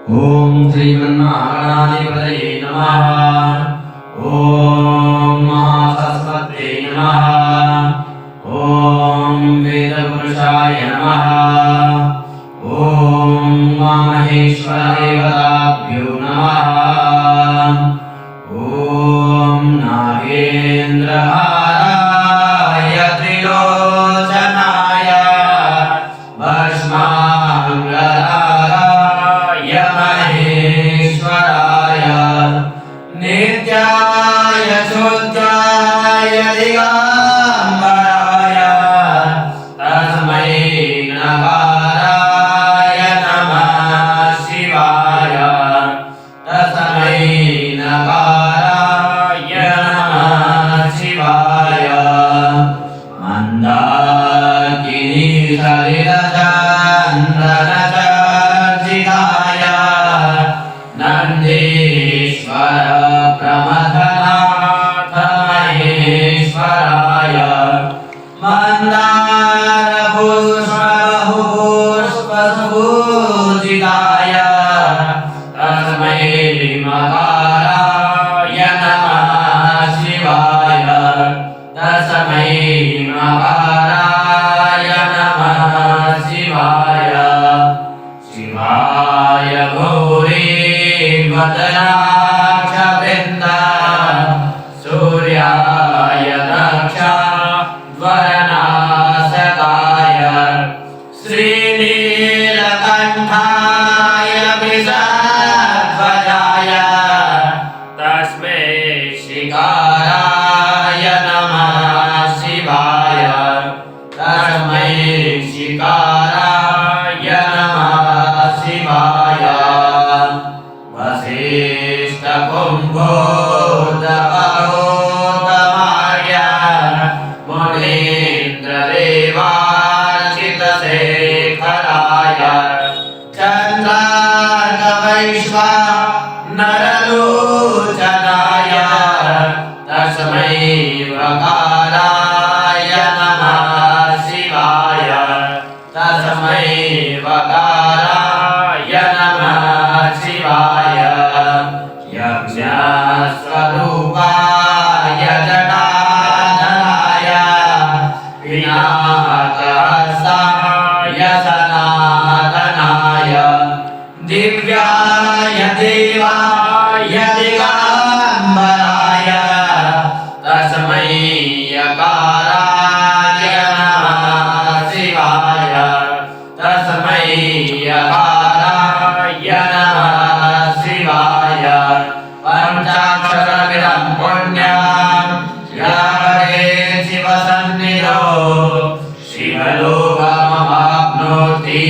ओम श्रीमन्महागणाधिपतये नमः। ओम महासरस्वत्यै नमः। ओम वेदपुरुषाय नमः। ओम महेश्वरदेवताभ्यो नमः। ओम नागेन्द्रहाराय त्रिलोचनाय भस्माङ्गरागाय महेश्वराय नित्याय शुद्धाय दिगम्बराय तस्मै नकाराय नमः शिवाय तस्मै नकाराय नमः शिवाय मन्दाकिनी सलिलचन्दनचर्चिताय नन्दीश्वर प्रमथनाथ महेश्वराय मन्दारपुष्पबहुपुष्पसुपूजिताय तस्मै मकाराय नमः शिवाय तस्मै मकाराय नमः शिवाय शिवाय गौरी वदनाक्षवृन्द सूर्याय दक्षवरनासकाय श्रीनीलकण्ठाय वृषध्वजाय तस्मै शिकाराय नमः शिवाय तस्मै शिकाराय नमः शिवाय वसिष्ठकुम्भोदभगोत्तमार्य मुनीन्द्रदेवार्चितशेखराय चन्द्रार्कवैश्वानरलोचनाय तस्मै वकाराय नमः शिवाय तस्मै वकाराय नमः शिवाय यज्ञस्वरूपाय जटाधराय विनाकहस्ताय सनातनाय दिव्याय देवाय दिगम्बराय तस्मै यकाराय नमः शिवाय तस्मै यकाराय नमः शिवाय पञ्चाक्षरमिदं पुण्यं यावदे शिवसन्निधौ शिवलोकमवाप्नोति